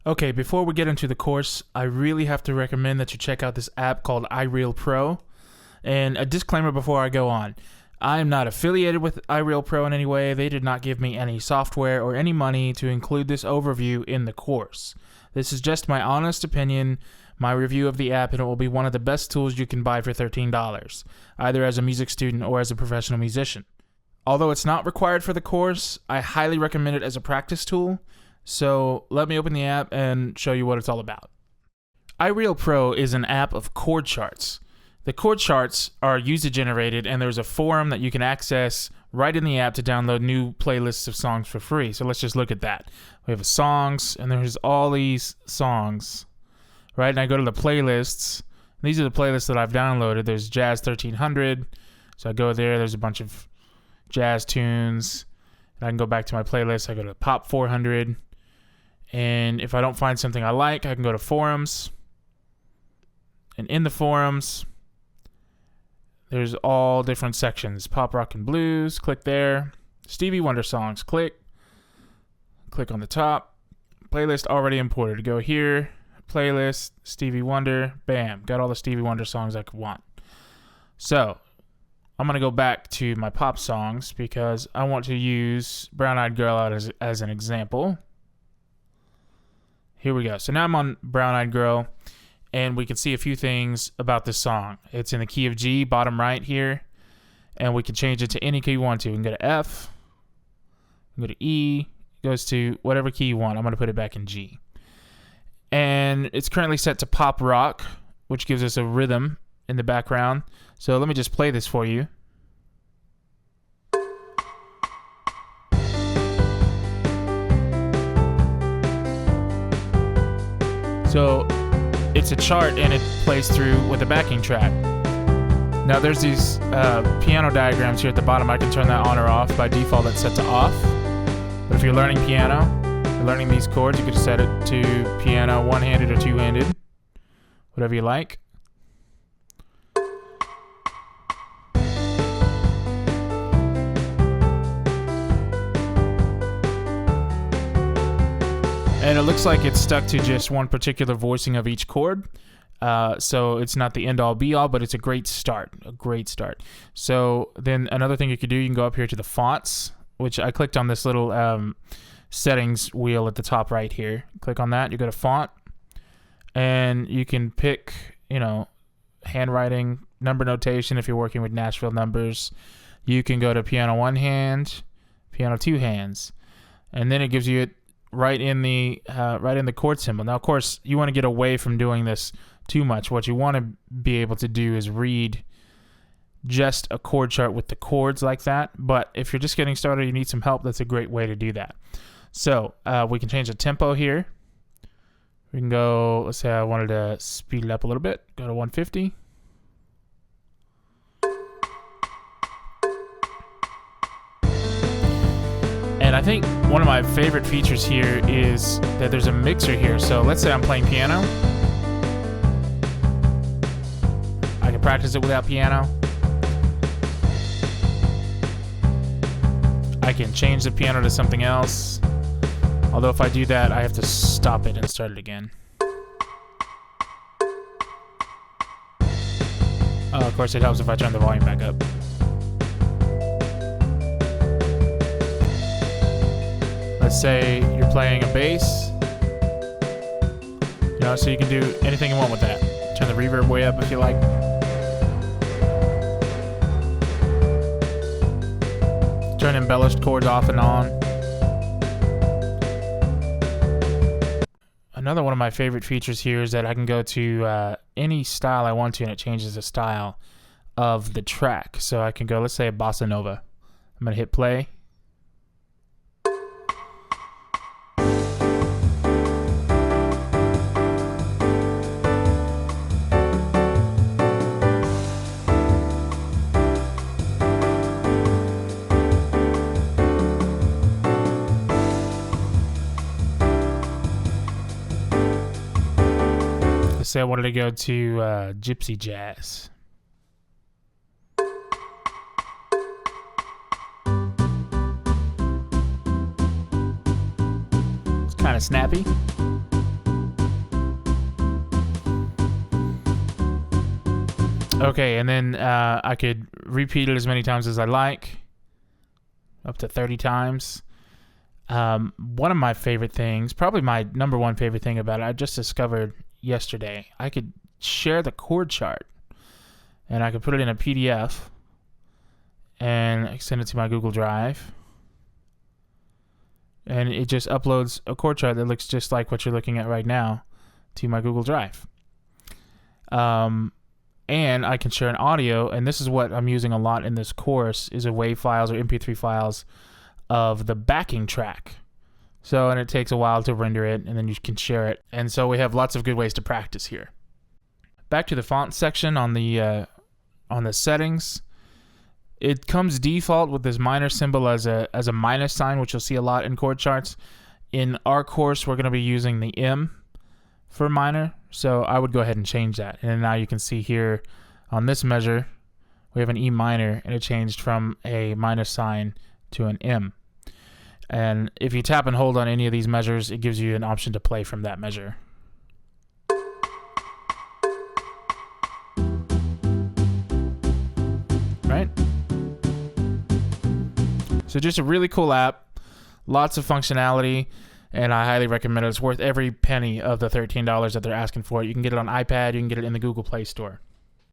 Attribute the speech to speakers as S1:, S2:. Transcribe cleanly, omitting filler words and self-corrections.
S1: Okay, before we get into the course, I really have to recommend that you check out this app called iRealPro. And a disclaimer before I go on. I am not affiliated with iRealPro in any way. They did not give me any software or any money to include this overview in the course. This is just my honest opinion, my review of the app, and it will be one of the best tools you can buy for $13, either as a music student or as a professional musician. Although it's not required for the course, I highly recommend it as a practice tool. So let me open the app and show you what it's all about. iRealPro is an app of chord charts. The chord charts are user-generated, and there's a forum that you can access right in the app to download new playlists of songs for free. So let's just look at that. We have songs, and there's all these songs, right? And I go to the playlists. These are the playlists that I've downloaded. There's Jazz 1300. So I go there. There's a bunch of jazz tunes. And I can go back to my playlist. I go to Pop 400. And if I don't find something I like, I can go to forums. And in the forums, there's all different sections. Pop, rock, and blues. Click there. Stevie Wonder songs. Click on the top. Playlist already imported. Go here. Playlist. Stevie Wonder. Bam. Got all the Stevie Wonder songs I could want. So I'm going to go back to my pop songs because I want to use Brown Eyed Girl out as an example. Here we go. So now I'm on Brown Eyed Girl, and we can see a few things about this song. It's in the key of G, bottom right here, and we can change it to any key you want to. We can go to F, go to E, it goes to whatever key you want. I'm going to put it back in G. And it's currently set to pop rock, which gives us a rhythm in the background. So let me just play this for you. So it's a chart and it plays through with a backing track. Now there's these piano diagrams here at the bottom. I can turn that on or off. By default it's set to off. But if you're learning piano, you're learning these chords, you could set it to piano one-handed or two-handed, whatever you like. And it looks like it's stuck to just one particular voicing of each chord. So it's not the end-all, be-all, but it's a great start. So then another thing you could do, you can go up here to the fonts, which I clicked on this little settings wheel at the top right here. Click on that. You go to font, and you can pick, handwriting, number notation if you're working with Nashville numbers. You can go to piano one hand, piano two hands, and then it gives you it right in the chord symbol. Now, of course, you want to get away from doing this too much. What you want to be able to do is read just a chord chart with the chords like that. But if you're just getting started, you need some help, that's a great way to do that. So we can change the tempo here. We can go, let's say I wanted to speed it up a little bit. Go to 150. And I think one of my favorite features here is that there's a mixer here. So let's say I'm playing piano. I can practice it without piano. I can change the piano to something else. Although if I do that, I have to stop it and start it again. Of course, it helps if I turn the volume back up. Let's say you're playing a bass, so you can do anything you want with that. Turn the reverb way up if you like. Turn embellished chords off and on. Another one of my favorite features here is that I can go to any style I want to, and it changes the style of the track. So I can go, let's say, a bossa nova. I'm going to hit play. Say I wanted to go to gypsy jazz. It's kind of snappy. Okay, and then I could repeat it as many times as I like, up to 30 times. One of my favorite things, probably my number one favorite thing about it, I just discovered yesterday. I could share the chord chart, and I could put it in a PDF and send it to my Google Drive. And it just uploads a chord chart that looks just like what you're looking at right now to my Google Drive. And I can share an audio, and this is what I'm using a lot in this course, is a WAV files or MP3 files of the backing track. So, and it takes a while to render it, and then you can share it. And so we have lots of good ways to practice here. Back to the font section on the settings. It comes default with this minor symbol as a minus sign, which you'll see a lot in chord charts. In our course, we're going to be using the M for minor, so I would go ahead and change that. And now you can see here on this measure, we have an E minor, and it changed from a minus sign to an M. And if you tap and hold on any of these measures, it gives you an option to play from that measure. Right? So just a really cool app, lots of functionality, and I highly recommend it. It's worth every penny of the $13 that they're asking for it. You can get it on iPad, you can get it in the Google Play Store.